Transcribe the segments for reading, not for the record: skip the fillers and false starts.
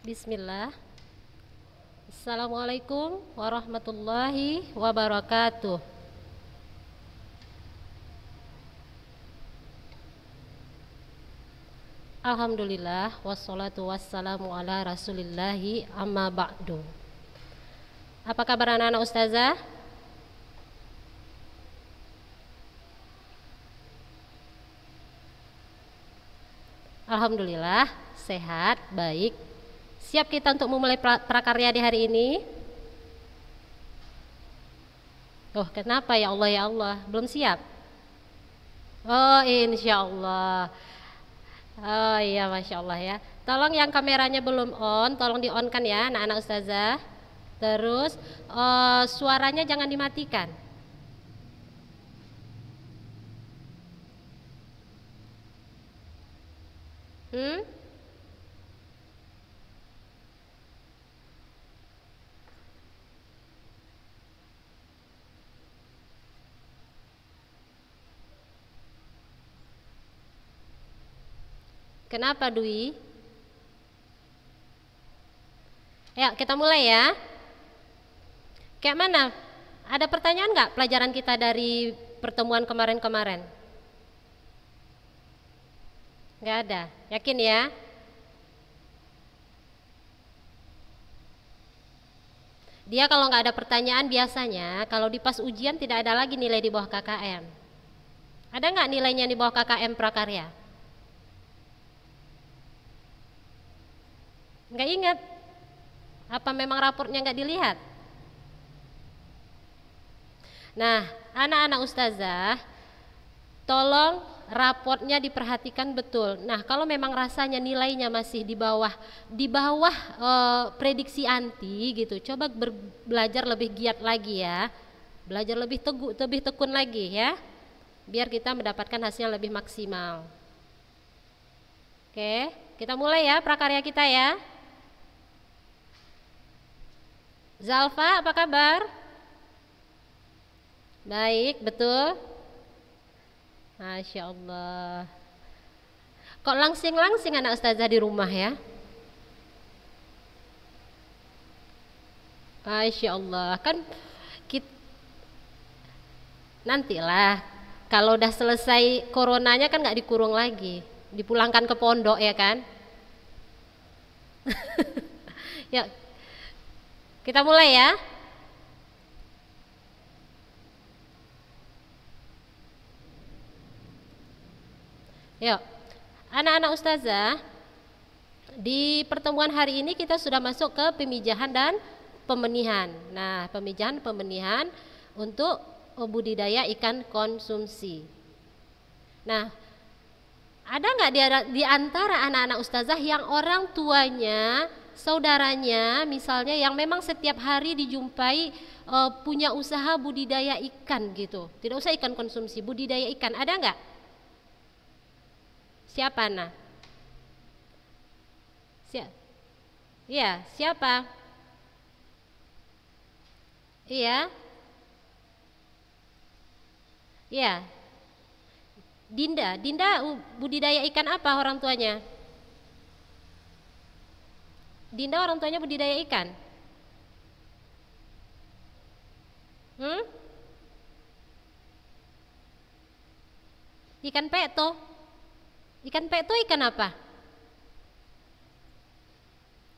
Bismillah. Assalamualaikum warahmatullahi wabarakatuh. Alhamdulillah wassalatu wassalamu ala rasulillahi amma ba'du. Apa kabar anak-anak ustazah? Alhamdulillah sehat, baik. Siap kita untuk memulai prakarya di hari ini? Oh, kenapa ya Allah ya Allah? Belum siap? Oh, insya Allah. Oh iya, Masya Allah ya. Tolong yang kameranya belum on, tolong di on kan ya anak-anak ustazah. Terus suaranya jangan dimatikan. Hmm? Kenapa Dwi? Ya, kita mulai ya. Kayak mana? Ada pertanyaan nggak pelajaran kita dari pertemuan kemarin-kemarin? Nggak ada. Yakin ya? Dia kalau nggak ada pertanyaan biasanya kalau di pas ujian tidak ada lagi nilai di bawah KKM. Ada nggak nilainya di bawah KKM prakarya? Nggak ingat? Apa memang raportnya nggak dilihat? Nah, anak-anak ustazah, tolong raportnya diperhatikan betul. Nah, kalau memang rasanya nilainya masih di bawah prediksi anti gitu, coba belajar lebih giat lagi ya, belajar lebih tekun lagi ya, biar kita mendapatkan hasil yang lebih maksimal. Oke, kita mulai ya prakarya kita ya. Zalfa, apa kabar? Baik, betul. Masya Allah. Kok langsing-langsing anak ustazah di rumah ya? Masya Allah. Kan kita, nantilah kalau udah selesai coronanya kan nggak dikurung lagi, dipulangkan ke pondok ya kan? Ya, kita mulai ya. Yuk, anak-anak ustazah, di pertemuan hari ini kita sudah masuk ke pemijahan dan pembenihan. Nah, pemijahan pembenihan untuk budidaya ikan konsumsi. Nah, ada nggak di antara anak-anak ustazah yang orang tuanya, saudaranya misalnya yang memang setiap hari dijumpai punya usaha budidaya ikan gitu? Tidak usah ikan konsumsi, budidaya ikan. Ada nggak? Siapa nah? Iya, siapa? Iya, iya. Dinda budidaya ikan apa orang tuanya? Dinda orang tuanya budidaya ikan. Hmm? Ikan peto. Ikan peto ikan apa?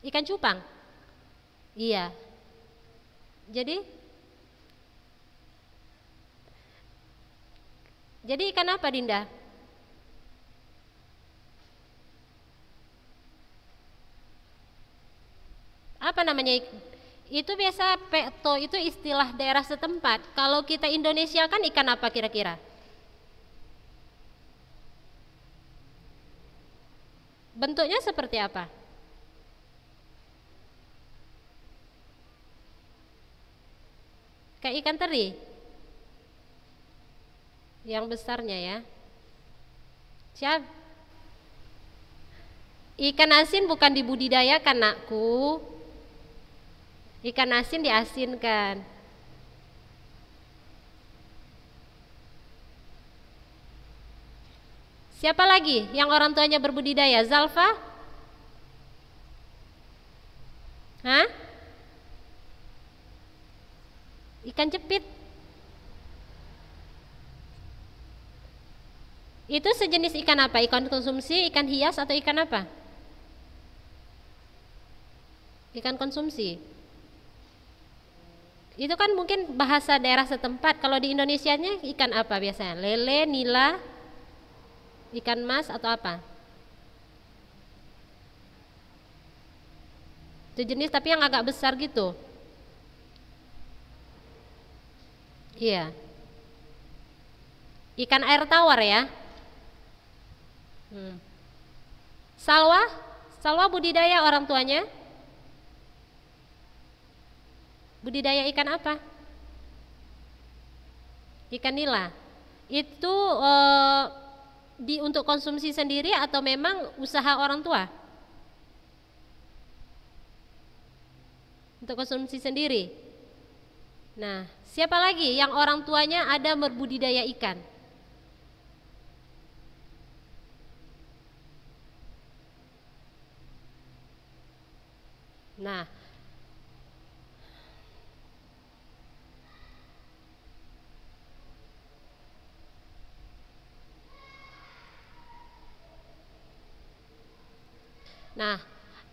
Ikan cupang. Iya. Jadi ikan apa Dinda? Apa namanya? Itu biasa peto itu istilah daerah setempat. Kalau kita Indonesia kan ikan apa kira-kira? Bentuknya seperti apa? Kayak ikan teri? Yang besarnya ya. Siap? Ikan asin bukan dibudidayakan nakku. Ikan asin diasinkan. Siapa lagi yang orang tuanya berbudidaya? Zalfa? Hah? Ikan jepit. Itu sejenis ikan apa? Ikan konsumsi, ikan hias, atau ikan apa? Ikan konsumsi. Itu kan mungkin bahasa daerah setempat. Kalau di Indonesianya ikan apa biasanya? Lele, nila, ikan mas, atau apa? Itu jenis tapi yang agak besar gitu. Iya. Ikan air tawar ya. Salwa? Salwa budidaya orang tuanya? Budidaya ikan apa? Ikan nila. Itu untuk konsumsi sendiri atau memang usaha orang tua? Untuk konsumsi sendiri. Nah, siapa lagi yang orang tuanya ada berbudidaya ikan? Nah,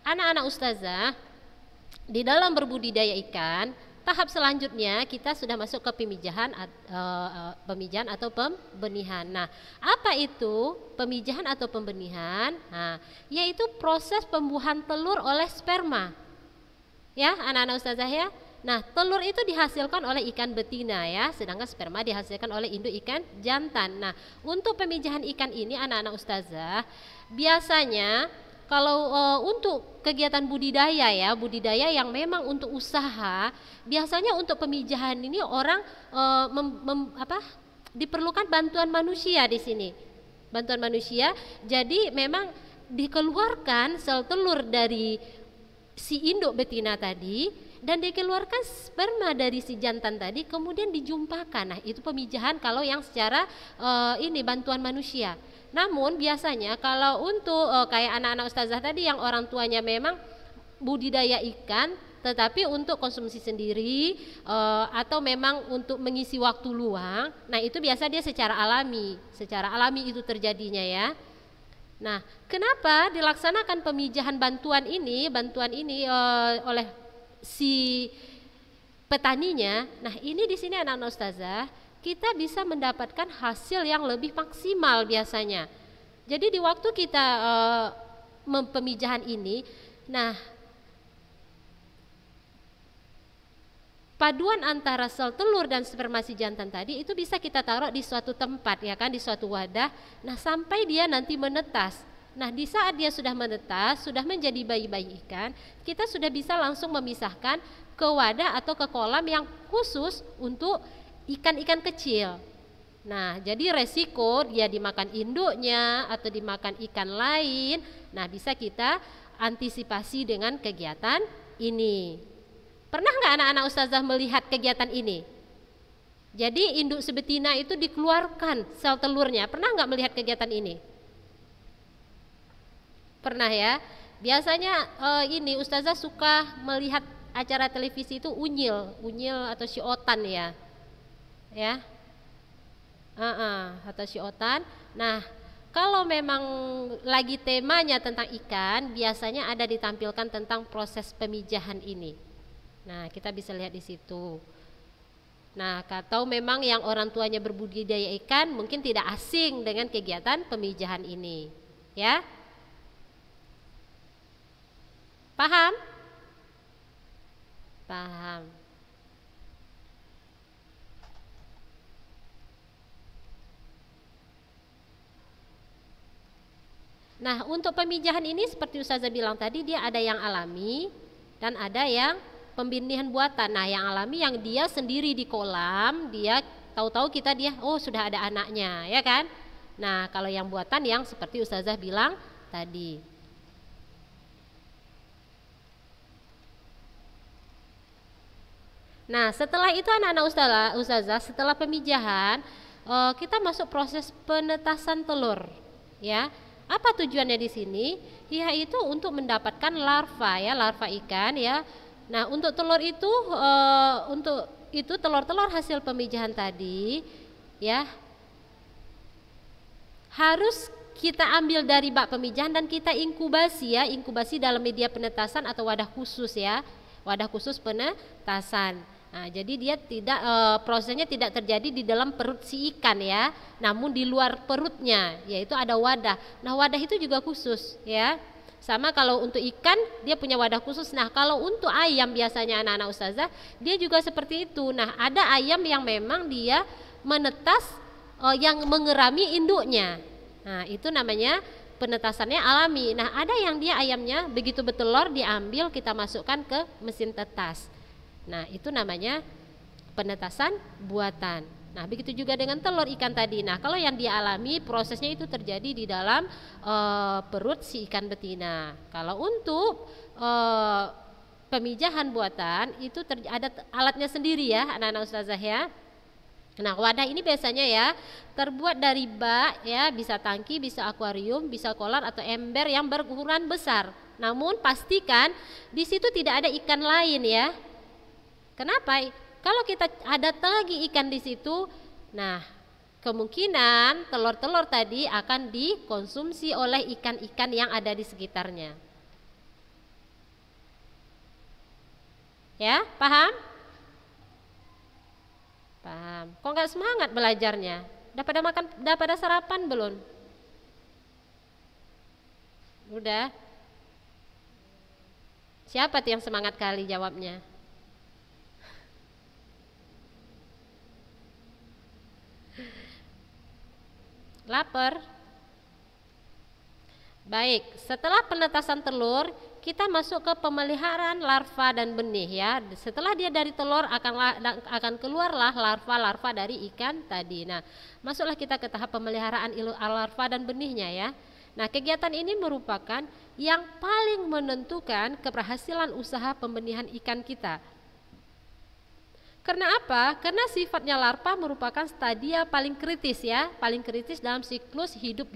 anak-anak ustazah, di dalam berbudidaya ikan, tahap selanjutnya kita sudah masuk ke pemijahan atau pembenihan. Nah, apa itu pemijahan atau pembenihan? Nah, yaitu proses pembuahan telur oleh sperma. Ya, anak-anak ustazah ya. Nah, telur itu dihasilkan oleh ikan betina ya, sedangkan sperma dihasilkan oleh induk ikan jantan. Nah, untuk pemijahan ikan ini anak-anak ustazah, biasanya kalau untuk kegiatan budidaya ya, budidaya yang memang untuk usaha, biasanya untuk pemijahan ini orang diperlukan bantuan manusia di sini. Bantuan manusia. Jadi memang dikeluarkan sel telur dari si induk betina tadi dan dikeluarkan sperma dari si jantan tadi, kemudian dijumpakan. Nah, itu pemijahan kalau yang secara bantuan manusia. Namun biasanya kalau untuk kayak anak-anak ustazah tadi yang orang tuanya memang budidaya ikan tetapi untuk konsumsi sendiri atau memang untuk mengisi waktu luang, nah itu biasa dia secara alami itu terjadinya ya. Nah, kenapa dilaksanakan pemijahan bantuan ini oleh si petaninya? Nah, ini di sini anak-anak ustazah, kita bisa mendapatkan hasil yang lebih maksimal biasanya. Jadi di waktu kita pemijahan ini, nah paduan antara sel telur dan sperma si jantan tadi itu bisa kita taruh di suatu tempat ya kan, di suatu wadah. Nah, sampai dia nanti menetas. Nah, di saat dia sudah menetas, sudah menjadi bayi-bayi ikan, kita sudah bisa langsung memisahkan ke wadah atau ke kolam yang khusus untuk ikan-ikan kecil. Nah, jadi resiko dia dimakan induknya atau dimakan ikan lain, nah bisa kita antisipasi dengan kegiatan ini. Pernah nggak anak-anak ustazah melihat kegiatan ini? Jadi induk sebetina itu dikeluarkan sel telurnya. Pernah nggak melihat kegiatan ini? Pernah ya. Biasanya ustazah suka melihat acara televisi itu unyil atau siotan ya. Ya. Atau siotan. Nah, kalau memang lagi temanya tentang ikan, biasanya ada ditampilkan tentang proses pemijahan ini. Nah, kita bisa lihat di situ. Nah, atau memang yang orang tuanya berbudidaya ikan mungkin tidak asing dengan kegiatan pemijahan ini. Ya? Paham? Paham. Nah, untuk pemijahan ini seperti Ustazah bilang tadi, dia ada yang alami dan ada yang pembenihan buatan. Nah, yang alami yang dia sendiri di kolam, dia tahu-tahu dia sudah ada anaknya, ya kan? Nah, kalau yang buatan yang seperti Ustazah bilang tadi. Nah, setelah itu anak-anak ustazah setelah pemijahan kita masuk proses penetasan telur, ya. Apa tujuannya di sini? Yaitu untuk mendapatkan larva ikan ya, Nah, untuk telur itu telur-telur hasil pemijahan tadi ya harus kita ambil dari bak pemijahan dan kita inkubasi ya, inkubasi dalam media penetasan atau wadah khusus ya, wadah khusus penetasan. Nah, jadi dia tidak prosesnya tidak terjadi di dalam perut si ikan ya, namun di luar perutnya, yaitu ada wadah. Nah, wadah itu juga khusus ya. Sama kalau untuk ikan dia punya wadah khusus. Nah, kalau untuk ayam biasanya anak-anak ustazah dia juga seperti itu. Nah, ada ayam yang memang dia menetas yang mengerami induknya. Nah, itu namanya penetasannya alami. Nah, ada yang dia ayamnya begitu bertelur diambil kita masukkan ke mesin tetas. Nah, itu namanya penetasan buatan. Nah, begitu juga dengan telur ikan tadi. Nah, kalau yang dia alami prosesnya itu terjadi di dalam perut si ikan betina. Kalau untuk pemijahan buatan itu ada alatnya sendiri ya, anak-anak ustazah ya. Nah, wadah ini biasanya ya terbuat dari bak ya, bisa tangki, bisa akuarium, bisa kolam atau ember yang berukuran besar. Namun pastikan di situ tidak ada ikan lain ya. Kenapa? Kalau kita ada lagi ikan di situ, nah kemungkinan telur-telur tadi akan dikonsumsi oleh ikan-ikan yang ada di sekitarnya. Ya, paham? Paham. Kok nggak semangat belajarnya? Udah pada sarapan belum? Udah. Siapa tuh yang semangat kali jawabnya? Lapar. Baik, setelah penetasan telur, kita masuk ke pemeliharaan larva dan benih ya. Setelah dia dari telur akan keluarlah larva-larva dari ikan tadi. Nah, masuklah kita ke tahap pemeliharaan larva dan benihnya ya. Nah, kegiatan ini merupakan yang paling menentukan keberhasilan usaha pembenihan ikan kita. Karena apa? Karena sifatnya larva merupakan stadia paling kritis ya, paling kritis dalam siklus hidup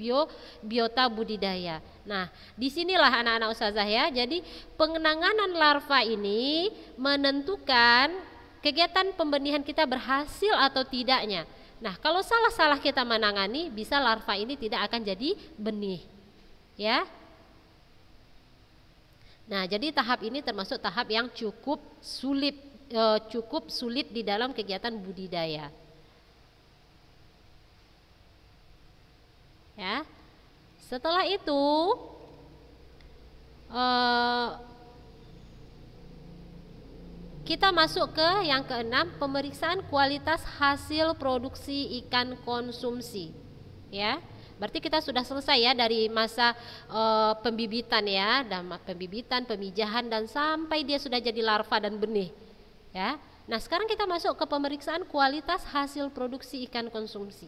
biota budidaya. Nah, disinilah anak-anak ustazah ya. Jadi penanganan larva ini menentukan kegiatan pembenihan kita berhasil atau tidaknya. Nah, kalau salah-salah kita menangani, bisa larva ini tidak akan jadi benih, ya. Nah, jadi tahap ini termasuk tahap yang cukup sulit di dalam kegiatan budidaya. Ya. Setelah itu kita masuk ke yang keenam, pemeriksaan kualitas hasil produksi ikan konsumsi. Ya. Berarti kita sudah selesai ya dari masa pembibitan ya, pembibitan, pemijahan dan sampai dia sudah jadi larva dan benih. Ya. Nah, sekarang kita masuk ke pemeriksaan kualitas hasil produksi ikan konsumsi.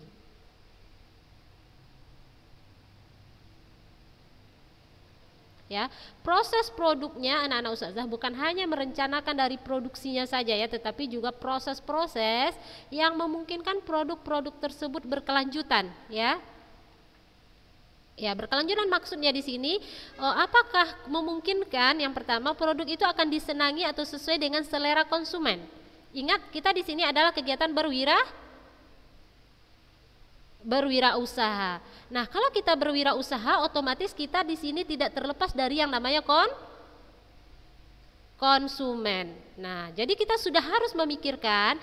Ya, proses produknya anak-anak ustazah bukan hanya merencanakan dari produksinya saja ya, tetapi juga proses-proses yang memungkinkan produk-produk tersebut berkelanjutan ya. Ya, berkelanjutan maksudnya di sini apakah memungkinkan yang pertama produk itu akan disenangi atau sesuai dengan selera konsumen. Ingat, kita di sini adalah kegiatan berwirausaha. Nah, kalau kita berwirausaha, otomatis kita di sini tidak terlepas dari yang namanya konsumen. Nah, jadi kita sudah harus memikirkan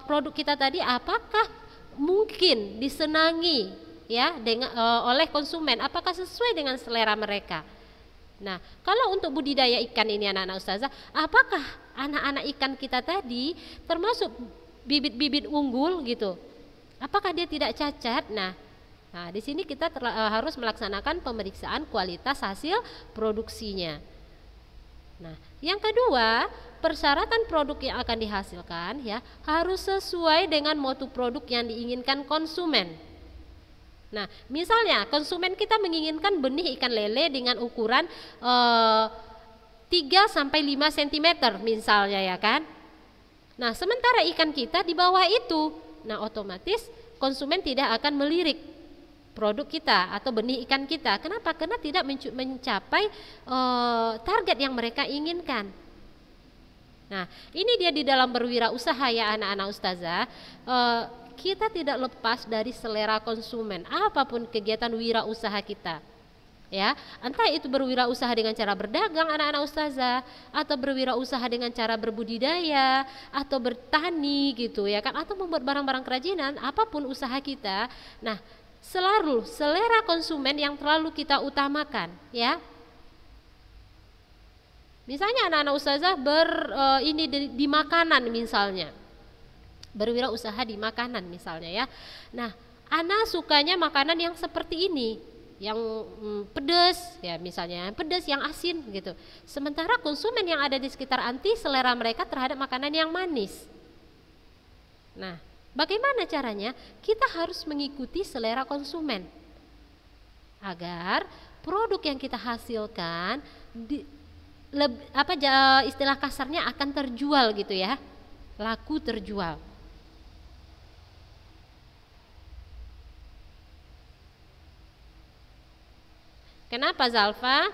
produk kita tadi apakah mungkin disenangi ya oleh konsumen, apakah sesuai dengan selera mereka. Nah, kalau untuk budidaya ikan ini anak-anak ustazah, apakah anak-anak ikan kita tadi termasuk bibit-bibit unggul gitu? Apakah dia tidak cacat? Nah di sini kita harus melaksanakan pemeriksaan kualitas hasil produksinya. Nah, yang kedua, persyaratan produk yang akan dihasilkan ya harus sesuai dengan mutu produk yang diinginkan konsumen. Nah, misalnya konsumen kita menginginkan benih ikan lele dengan ukuran 3-5 cm misalnya ya kan. Nah, sementara ikan kita di bawah itu, nah otomatis konsumen tidak akan melirik produk kita atau benih ikan kita. Kenapa? Karena tidak mencapai target yang mereka inginkan. Nah, ini dia di dalam berwirausaha ya anak-anak ustazah. Kita tidak lepas dari selera konsumen apapun kegiatan wirausaha kita. Ya, entah itu berwirausaha dengan cara berdagang anak-anak ustazah, atau berwirausaha dengan cara berbudidaya, atau bertani gitu ya kan, atau membuat barang-barang kerajinan, apapun usaha kita. Nah, selalu selera konsumen yang terlalu kita utamakan ya. Misalnya anak-anak ustazah di makanan misalnya, berwirausaha di makanan misalnya ya. Nah, anak sukanya makanan yang seperti ini, yang pedas ya, misalnya pedas, yang asin gitu. Sementara konsumen yang ada di sekitar anti selera mereka terhadap makanan yang manis. Nah, bagaimana caranya? Kita harus mengikuti selera konsumen agar produk yang kita hasilkan istilah kasarnya akan terjual gitu ya, laku terjual. Kenapa Zalfa?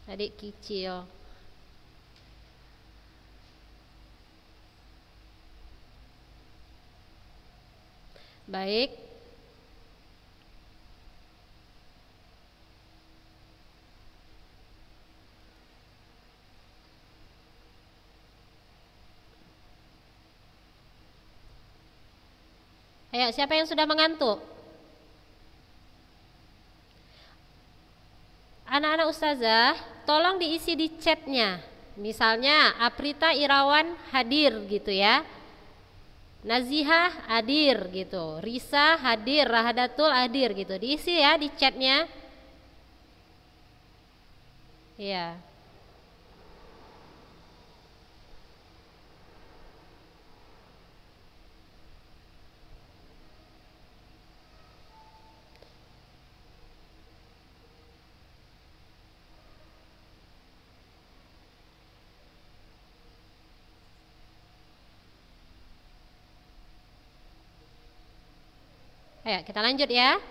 Adik kecil. Baik. Ayo, siapa yang sudah mengantuk? Anak-anak ustazah, tolong diisi di chatnya. Misalnya Aprita Irawan hadir gitu ya, Nazihah hadir gitu, Risa hadir, Rahadatul hadir gitu. Diisi ya di chatnya. Iya. Ayo kita lanjut ya.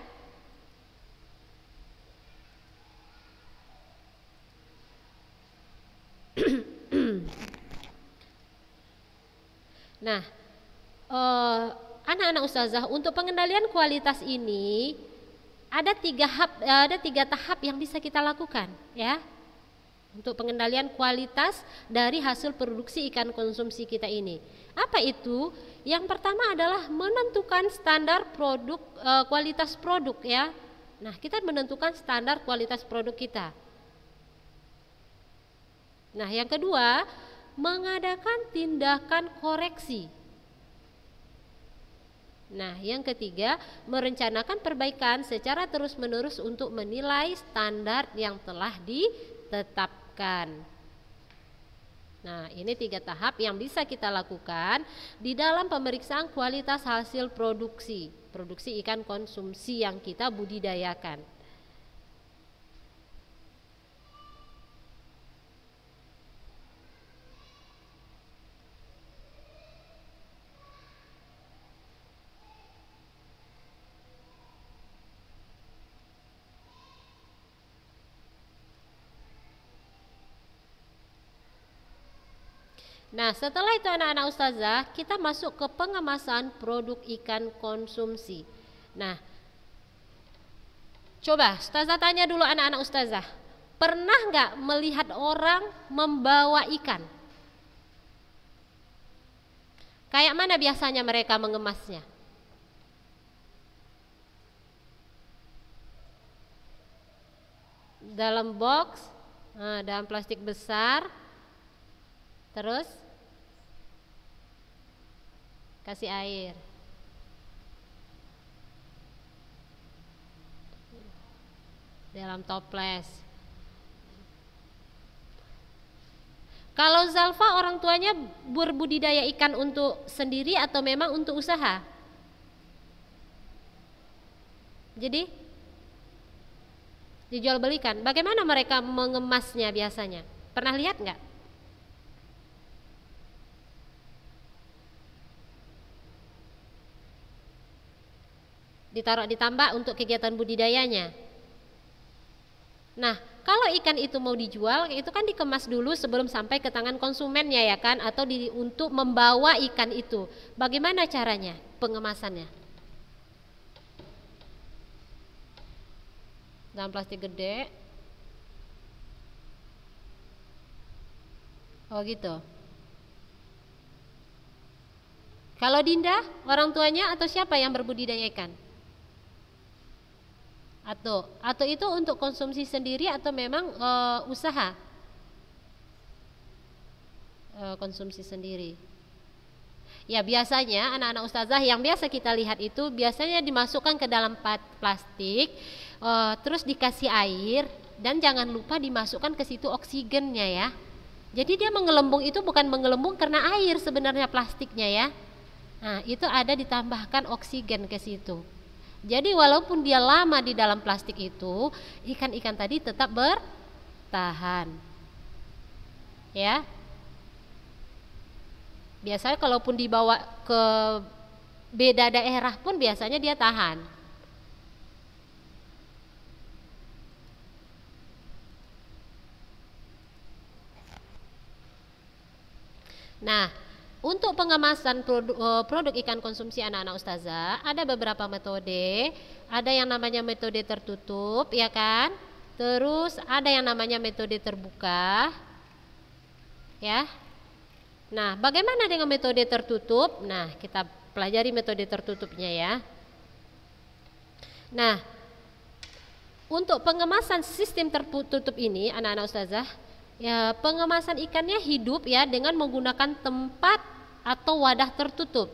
Nah, anak-anak ustazah, untuk pengendalian kualitas ini ada tiga tahap yang bisa kita lakukan ya, untuk pengendalian kualitas dari hasil produksi ikan konsumsi kita ini. Apa itu? Yang pertama adalah menentukan standar produk, kualitas produk ya. Nah, kita menentukan standar kualitas produk kita. Nah, yang kedua, mengadakan tindakan koreksi. Nah, yang ketiga, merencanakan perbaikan secara terus-menerus untuk menilai standar yang telah ditetapkan. Nah, ini 3 tahap yang bisa kita lakukan di dalam pemeriksaan kualitas hasil produksi ikan konsumsi yang kita budidayakan. Nah, setelah itu anak-anak ustazah, kita masuk ke pengemasan produk ikan konsumsi. Nah, coba ustazah tanya dulu anak-anak ustazah, pernah nggak melihat orang membawa ikan? Kayak mana biasanya mereka mengemasnya? Dalam box, dalam plastik besar, terus kasih air. Dalam toples. Kalau Zalfa orang tuanya berbudidaya ikan untuk sendiri atau memang untuk usaha? Jadi dijual belikan. Bagaimana mereka mengemasnya biasanya? Pernah lihat nggak? Ditaruh di tambak untuk kegiatan budidayanya. Nah, kalau ikan itu mau dijual, itu kan dikemas dulu sebelum sampai ke tangan konsumennya ya kan, atau untuk membawa ikan itu. Bagaimana caranya pengemasannya? Dalam plastik gede. Oh gitu. Kalau Dinda, orang tuanya atau siapa yang berbudidaya ikan? Atau itu untuk konsumsi sendiri atau memang usaha? Konsumsi sendiri. Ya biasanya anak-anak ustazah yang biasa kita lihat itu biasanya dimasukkan ke dalam plastik, terus dikasih air dan jangan lupa dimasukkan ke situ oksigennya ya. Jadi dia menggelembung itu bukan menggelembung karena air sebenarnya plastiknya ya. Nah, itu ada ditambahkan oksigen ke situ. Jadi walaupun dia lama di dalam plastik itu, ikan-ikan tadi tetap bertahan. Ya. Biasanya kalaupun dibawa ke beda daerah pun biasanya dia tahan. Nah, untuk pengemasan produk ikan konsumsi anak-anak ustazah ada beberapa metode. Ada yang namanya metode tertutup ya kan, terus ada yang namanya metode terbuka ya. Nah bagaimana dengan metode tertutup? Nah kita pelajari metode tertutupnya ya. Nah untuk pengemasan sistem tertutup ini anak-anak ustazah ya, pengemasan ikannya hidup ya dengan menggunakan tempat atau wadah tertutup.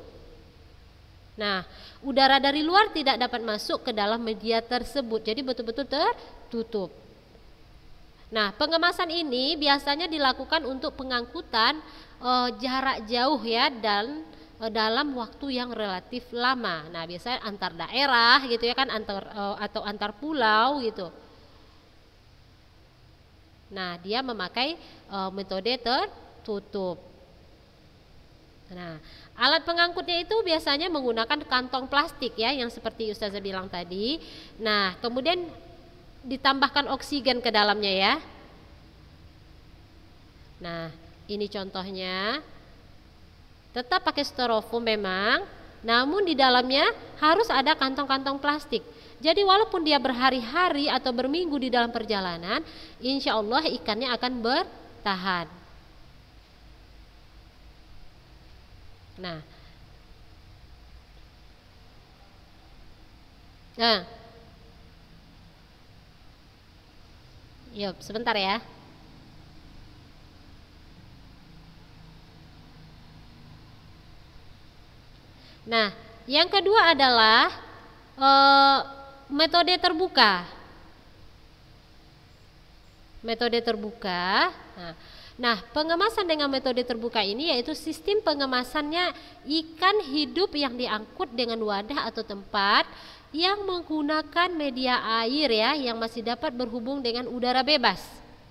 Nah, udara dari luar tidak dapat masuk ke dalam media tersebut. Jadi betul-betul tertutup. Nah, pengemasan ini biasanya dilakukan untuk pengangkutan jarak jauh ya dan dalam waktu yang relatif lama. Nah, biasanya antar daerah gitu ya kan, atau antar pulau gitu. Nah, dia memakai metode tertutup. Nah, alat pengangkutnya itu biasanya menggunakan kantong plastik ya, yang seperti Ustazah bilang tadi. Nah, kemudian ditambahkan oksigen ke dalamnya ya. Nah, ini contohnya. Tetap pakai styrofoam memang, namun di dalamnya harus ada kantong-kantong plastik. Jadi walaupun dia berhari-hari atau berminggu di dalam perjalanan, insya Allah ikannya akan bertahan. Nah, yuk sebentar ya. Nah, yang kedua adalah metode terbuka. Metode terbuka. Nah, pengemasan dengan metode terbuka ini yaitu sistem pengemasannya ikan hidup yang diangkut dengan wadah atau tempat yang menggunakan media air ya, yang masih dapat berhubung dengan udara bebas.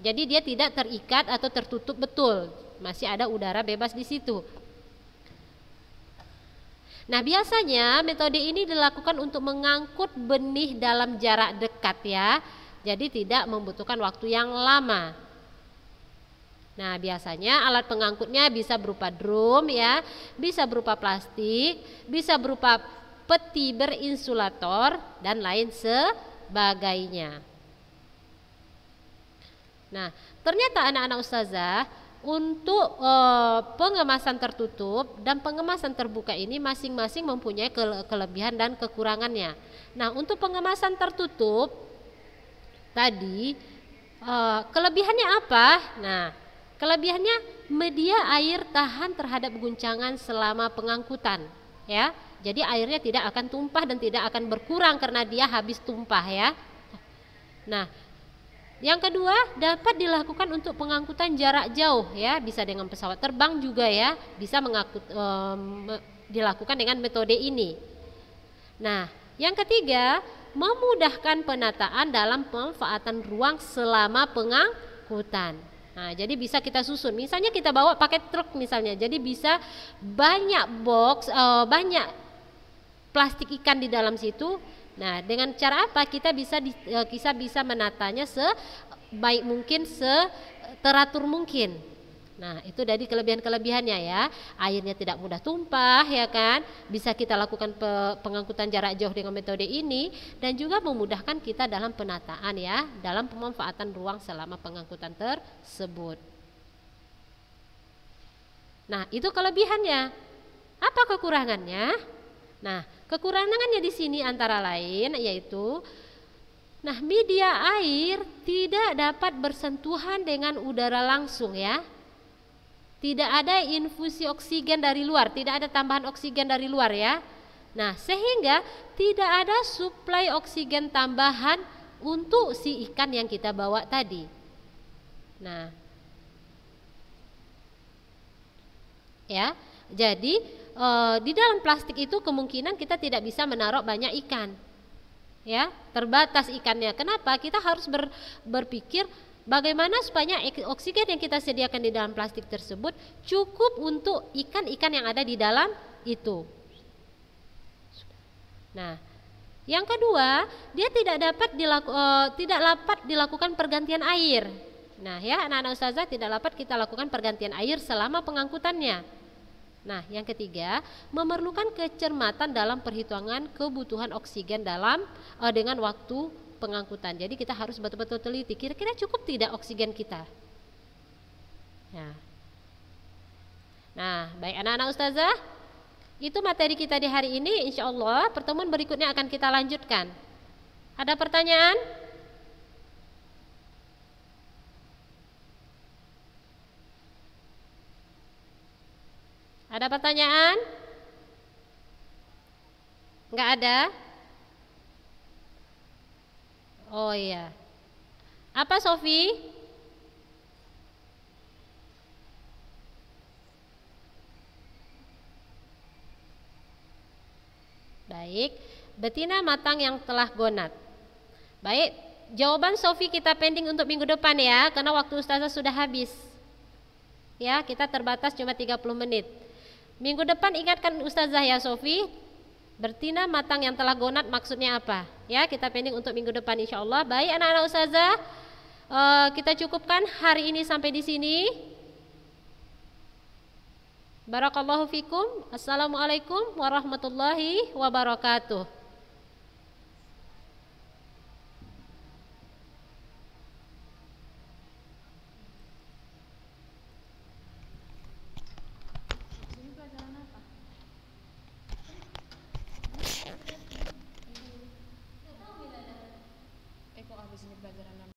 Jadi dia tidak terikat atau tertutup betul, masih ada udara bebas di situ. Nah, biasanya metode ini dilakukan untuk mengangkut benih dalam jarak dekat ya. Jadi tidak membutuhkan waktu yang lama. Nah, biasanya alat pengangkutnya bisa berupa drum ya, bisa berupa plastik, bisa berupa peti berinsulator dan lain sebagainya. Nah, ternyata anak-anak ustazah untuk pengemasan tertutup dan pengemasan terbuka ini masing-masing mempunyai kelebihan dan kekurangannya. Nah, untuk pengemasan tertutup tadi kelebihannya apa? Nah, kelebihannya media air tahan terhadap guncangan selama pengangkutan ya. Jadi airnya tidak akan tumpah dan tidak akan berkurang karena dia habis tumpah ya. Nah, yang kedua dapat dilakukan untuk pengangkutan jarak jauh ya, bisa dengan pesawat terbang juga ya, bisa dilakukan dengan metode ini. Nah, yang ketiga memudahkan penataan dalam pemanfaatan ruang selama pengangkutan. Nah, jadi bisa kita susun. Misalnya kita bawa pakai truk misalnya. Jadi bisa banyak box, banyak plastik ikan di dalam situ. Nah, dengan cara apa kita bisa menatanya sebaik mungkin, teratur mungkin. Nah, itu dari kelebihan-kelebihannya ya. Airnya tidak mudah tumpah ya kan. Bisa kita lakukan pengangkutan jarak jauh dengan metode ini, dan juga memudahkan kita dalam penataan ya, dalam pemanfaatan ruang selama pengangkutan tersebut. Nah, itu kelebihannya. Apa kekurangannya? Nah, kekurangannya di sini antara lain yaitu media air tidak dapat bersentuhan dengan udara langsung ya. Tidak ada infusi oksigen dari luar, tidak ada tambahan oksigen dari luar ya. Nah, sehingga tidak ada suplai oksigen tambahan untuk si ikan yang kita bawa tadi. Nah, ya, jadi di dalam plastik itu kemungkinan kita tidak bisa menaruh banyak ikan. Ya, terbatas ikannya. Kenapa? Kita harus berpikir bagaimana supaya oksigen yang kita sediakan di dalam plastik tersebut cukup untuk ikan-ikan yang ada di dalam itu. Nah, yang kedua, dia tidak dapat dilakukan pergantian air. Nah, ya anak-anak ustazah, tidak dapat kita lakukan pergantian air selama pengangkutannya. Nah, yang ketiga, memerlukan kecermatan dalam perhitungan kebutuhan oksigen dengan waktu pengangkutan. Jadi kita harus betul-betul teliti, kira-kira cukup tidak oksigen kita. Nah, baik anak-anak ustazah, itu materi kita di hari ini. Insya Allah pertemuan berikutnya akan kita lanjutkan. Ada pertanyaan? Ada pertanyaan? Enggak ada? Oh iya. Apa Sofi? Baik, betina matang yang telah gonat. Baik, jawaban Sofi kita pending untuk minggu depan ya, karena waktu ustazah sudah habis. Ya, kita terbatas cuma 30 menit. Minggu depan ingatkan ustazah ya Sofi, betina matang yang telah gonat maksudnya apa? Ya, kita pending untuk minggu depan insya Allah. Baik anak-anak ustazah, kita cukupkan hari ini sampai di sini. Barakallahu fikum. Assalamualaikum warahmatullahi wabarakatuh.